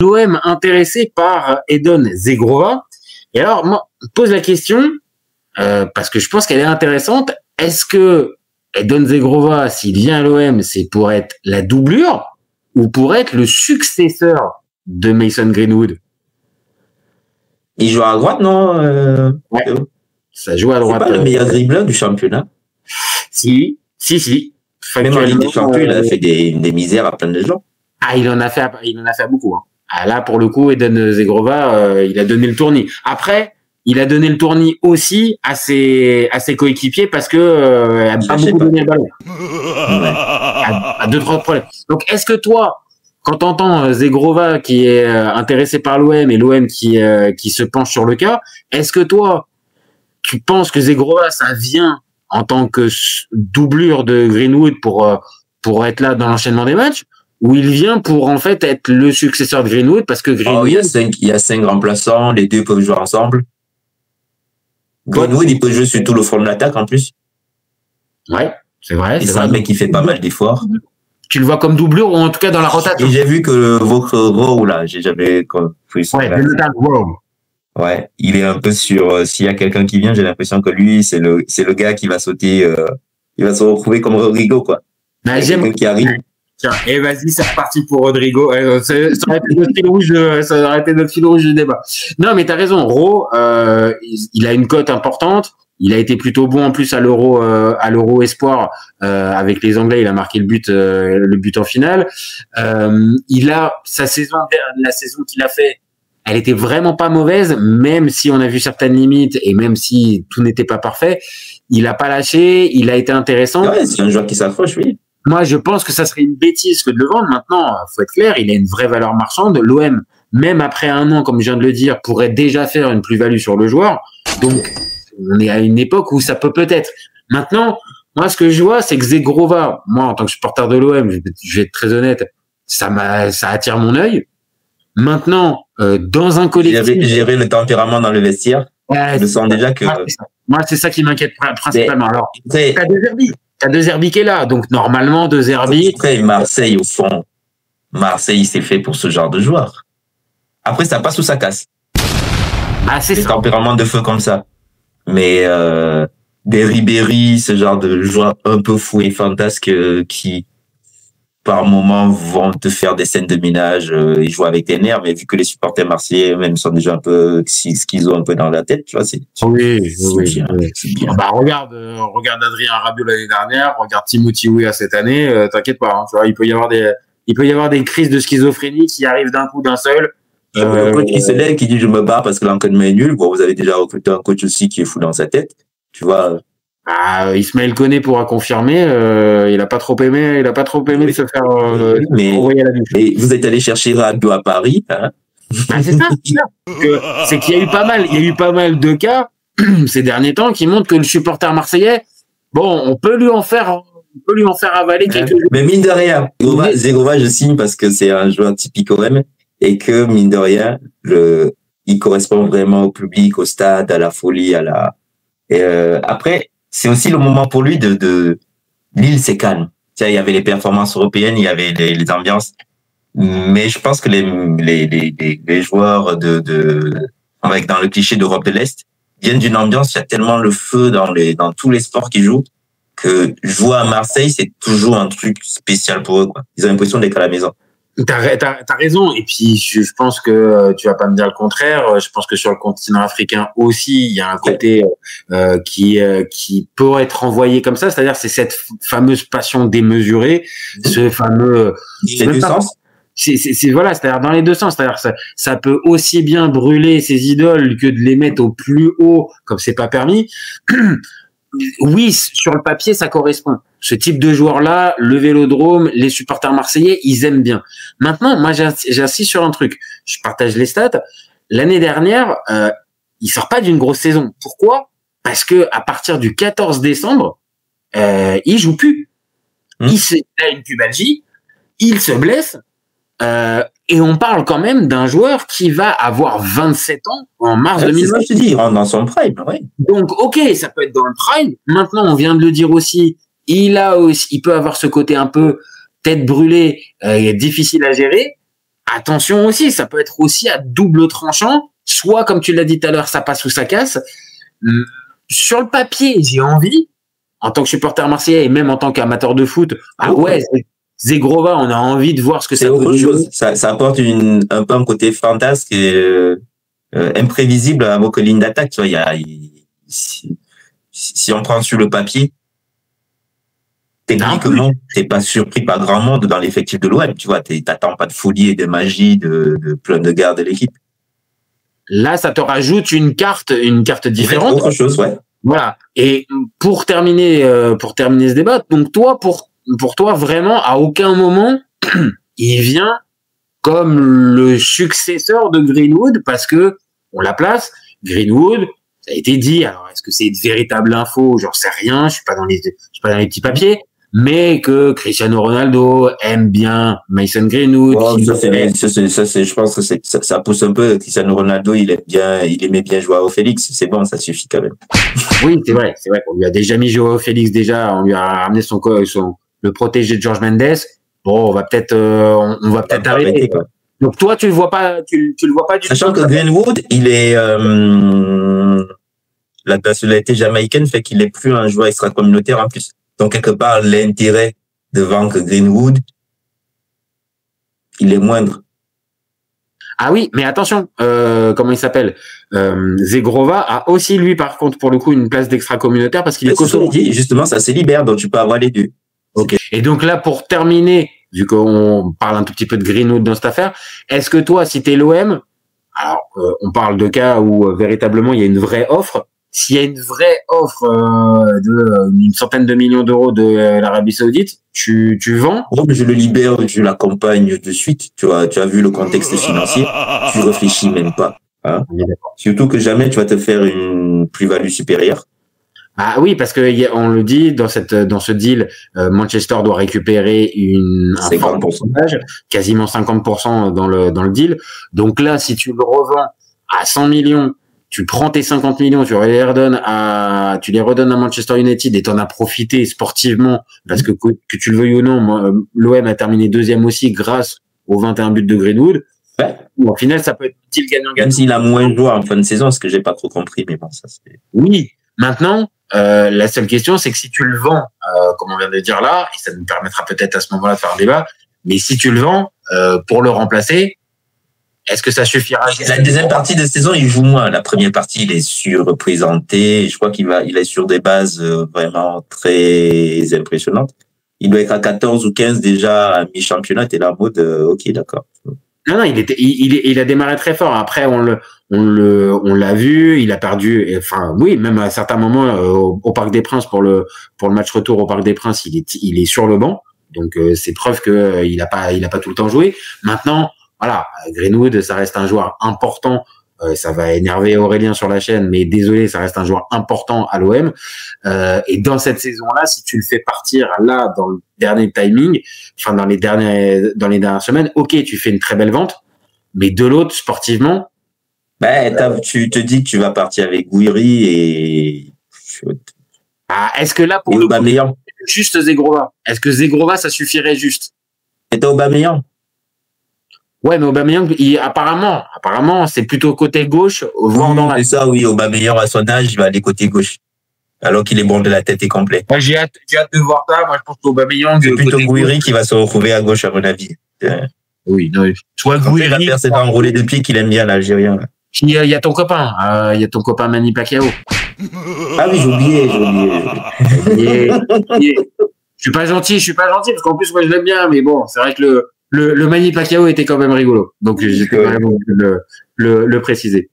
l'OM intéressé par Edon Zegrova. Et alors, moi, je pose la question, parce que je pense qu'elle est intéressante. Est-ce que Edon Zegrova, s'il vient à l'OM, c'est pour être la doublure ou pour être le successeur de Mason Greenwood? Il joue à droite, non Ouais. Ça joue à droite. C'est pas le meilleur dribbleur du championnat. Si. Même en Ligue des Champions, il a fait des misères à plein de gens. Ah, il en a fait beaucoup. Hein. Ah, là, pour le coup, Edon Zegrova, il a donné le tournis. Après, il a donné le tournis aussi à ses coéquipiers parce que elle n'a pas beaucoup donné le ballon. Ouais. À 2-3 problèmes. Donc, est-ce que toi, quand t'entends Zegrova qui est intéressé par l'OM et l'OM qui se penche sur le cas, est-ce que toi, tu penses que Zegrova, ça vient en tant que doublure de Greenwood pour être là dans l'enchaînement des matchs, ou il vient pour en fait être le successeur de Greenwood parce que Greenwood... il y a 5 remplaçants, les deux peuvent jouer ensemble. Greenwood, il peut jouer sur tout le front de l'attaque en plus. Ouais, c'est vrai. C'est un mec qui fait pas mal d'efforts. Tu le vois comme doublure ou en tout cas dans la rotation? Et j'ai vu que votre Rowe là, j'ai jamais compris ça. Ouais, Rowe. Ouais, il est un peu sur. S'il y a quelqu'un qui vient, j'ai l'impression que lui, c'est le gars qui va sauter. Il va se retrouver comme Rodrigo, quoi. Bah, j'aime qui arrive. Tiens, et vas-y, c'est reparti pour Rodrigo. Ça aurait été notre fil rouge, du débat. Non, mais t'as raison. Rowe, il a une cote importante. Il a été plutôt bon en plus à l'Euro Espoir avec les Anglais. Il a marqué le but en finale. Il a la saison qu'il a fait. Elle était vraiment pas mauvaise, même si on a vu certaines limites et même si tout n'était pas parfait. Il a pas lâché, il a été intéressant. Ouais, c'est un joueur qui s'accroche, oui. Moi, je pense que ça serait une bêtise que de le vendre. Maintenant, faut être clair, il a une vraie valeur marchande. L'OM, même après un an, comme je viens de le dire, pourrait déjà faire une plus-value sur le joueur. Donc, on est à une époque où ça peut-être. Maintenant, moi, ce que je vois, c'est que Zegrova, moi, en tant que supporter de l'OM, je vais être très honnête, ça attire mon œil. Maintenant, dans un collectif... Gérer le tempérament dans le vestiaire. Je sens déjà que... Moi, c'est ça qui m'inquiète principalement. Alors, t'as De Zerbi qui est là, donc normalement, De Zerbi... Après, Marseille, au fond, Marseille, c'est fait pour ce genre de joueur. Après, ça passe ou ça casse. Ah, c'est ça. Des tempéraments de feu comme ça. Mais des Ribéry, ce genre de joueurs un peu fous et fantasques qui... par moments vont te faire des scènes de ménage et jouer avec tes nerfs, mais vu que les supporters marseillais eux-mêmes sont déjà un peu schizo un peu dans la tête, tu vois, c'est bien. Bah regarde Adrien Rabiot l'année dernière, regarde Timothy Weah cette année, t'inquiète pas, hein, tu vois, il peut y avoir des crises de schizophrénie qui arrivent d'un coup d'un seul. Le coach qui se lève, qui dit je me bats parce que l'encadrement est nul. Bon, vous avez déjà recruté un coach aussi qui est fou dans sa tête, tu vois. Ismaël Koné pourra confirmer, il a pas trop aimé de se faire envoyer à la douche. Et vous êtes allé chercher Rabiot à Paris, hein? C'est ça. C'est qu'il y a eu pas mal de cas ces derniers temps qui montrent que le supporter marseillais, bon, on peut lui en faire avaler quelques... Mais mine de rien, Zegrova, je signe parce que c'est un joueur typique OM et que mine de rien, il correspond vraiment au public, au stade, à la folie, après, c'est aussi le moment pour lui Lille, c'est calme. Tu sais, il y avait les performances européennes, il y avait les ambiances. Mais je pense que les joueurs avec dans le cliché d'Europe de l'Est viennent d'une ambiance, il y a tellement le feu dans tous les sports qu'ils jouent que jouer à Marseille, c'est toujours un truc spécial pour eux, quoi. Ils ont l'impression d'être à la maison. T'as raison, et puis je pense que tu vas pas me dire le contraire. Je pense que sur le continent africain aussi, il y a un côté qui peut être envoyé comme ça, c'est-à-dire c'est cette fameuse passion démesurée, ce fameux. C'est du sens. Voilà, c'est-à-dire dans les deux sens, c'est-à-dire ça peut aussi bien brûler ses idoles que de les mettre au plus haut, comme c'est pas permis. Oui, sur le papier, ça correspond. Ce type de joueur-là, le Vélodrome, les supporters marseillais, ils aiment bien. Maintenant, moi, j'insiste sur un truc. Je partage les stats. L'année dernière, il sort pas d'une grosse saison. Pourquoi? Parce que à partir du 14 décembre, il joue plus. Il a une pubalgie, il se blesse. Et on parle quand même d'un joueur qui va avoir 27 ans en mars 2020. C'est ce que je dis, dans son prime, oui. Donc, ok, ça peut être dans le prime. Maintenant, on vient de le dire aussi, il peut avoir ce côté un peu tête brûlée, difficile à gérer. attention aussi, ça peut être aussi à double tranchant. Soit, comme tu l'as dit tout à l'heure, ça passe ou ça casse. Sur le papier, j'ai envie, en tant que supporter marseillais et même en tant qu'amateur de foot, Zegrova, on a envie de voir ce que ça peut donner. Ça apporte un peu un côté fantasque et imprévisible à vos lignes d'attaque. Tu vois, si on prend sur le papier, techniquement, t'es pas surpris par grand monde dans l'effectif de l'OM. Tu vois, t'attends pas de folie et de magie de plein de gars de l'équipe. Là, ça te rajoute une carte différente. Autre chose, ouais. Voilà. Et pour terminer ce débat, donc toi, pour toi, vraiment, à aucun moment, il vient comme le successeur de Greenwood parce que on la place. Greenwood, ça a été dit. Alors, est-ce que c'est une véritable info? J'en sais rien. Je suis pas dans les petits papiers. Mais que Cristiano Ronaldo aime bien Mason Greenwood. Oh, je pense que ça pousse un peu. Cristiano Ronaldo, il aimait bien Joao Félix. C'est bon, ça suffit quand même. Oui, c'est vrai qu'on lui a déjà mis Joao Félix on lui a ramené le protégé de George Mendes. Bon, on va peut-être arrêter. Quoi. Donc toi, tu le vois pas du tout. Sachant que Greenwood, il est la nationalité jamaïcaine fait qu'il est plus un joueur extra-communautaire en plus. Donc, quelque part, l'intérêt de vendre Greenwood, il est moindre. Ah oui, mais attention, comment il s'appelle Zegrova a aussi, lui, par contre, pour le coup, une place d'extra-communautaire parce qu'il est kosovo. Justement, ça se libère, donc tu peux avoir les deux. Ok. Et donc là, pour terminer, vu qu'on parle un tout petit peu de Greenwood dans cette affaire, est-ce que toi, si t'es l'OM, alors on parle de cas où véritablement il y a une vraie offre. S'il y a une vraie offre d'une centaine de millions d'euros de l'Arabie Saoudite, tu vends? Oh, mais je le libère, je l'accompagne de suite. Tu as vu le contexte financier, tu réfléchis même pas. Hein? Surtout que jamais tu vas te faire une plus-value supérieure. Ah oui, parce que on le dit dans ce deal, Manchester doit récupérer un fort pourcentage, quasiment 50% dans le deal. Donc là, si tu le revends à 100 millions, tu prends tes 50 millions, tu les redonnes à Manchester United et t'en as profité sportivement parce que tu le veuilles ou non, l'OM a terminé deuxième aussi grâce aux 21 buts de Greenwood. Ouais. Au final, ça peut être utile gagnant-gagnant. Même s'il a moins joué en fin de saison, ce que j'ai pas trop compris, mais bon, ça c'est. Oui. Maintenant, la seule question, c'est que si tu le vends, comme on vient de dire là, et ça nous permettra peut-être à ce moment-là de faire un débat, mais si tu le vends pour le remplacer, est-ce que ça suffira? La deuxième partie de saison, il joue moins. La première partie, il est surreprésenté. Je crois il est sur des bases vraiment très impressionnantes. Il doit être à 14 ou 15 déjà à mi-championnat. T'es là en mode, ok, d'accord. Non, il a démarré très fort. Après, on l'a vu, il a perdu. Enfin, oui, même à certains moments au Parc des Princes pour le match retour au Parc des Princes, il est sur le banc. Donc c'est preuve que il a pas tout le temps joué. Maintenant, voilà, Greenwood, ça reste un joueur important. Ça va énerver Aurélien sur la chaîne, mais désolé, ça reste un joueur important à l'OM. Et dans cette saison-là, si tu le fais partir là dans le dernier timing, enfin dans les dernières semaines, ok, tu fais une très belle vente, mais de l'autre, sportivement, tu te dis que tu vas partir avec Gouiri et est-ce que là pour le Aubameyang, juste Zegrova, est-ce que Zegrova ça suffirait juste? Et Aubameyang. Ouais, mais Aubameyang, apparemment, c'est plutôt côté gauche, voire dans la. C'est ça, oui. Aubameyang, à son âge, il va aller côté gauche. Alors qu'il est bon de la tête et complet. Moi, j'ai hâte de voir ça. Moi, je pense qu'Aubameyang. C'est plutôt Gouiri qui va se retrouver à gauche, à mon avis. Oui, non. Soit Gouiri. Il va faire ses enroulés de pied qu'il aime bien, l'Algérien. Il y a ton copain. Il y a ton copain Manny Pacquiao. Ah oui, j'ai oublié. Je suis pas gentil parce qu'en plus, moi, je l'aime bien. Mais bon, c'est vrai que le Manny Pacquiao était quand même rigolo. Donc, j'ai quand même le préciser.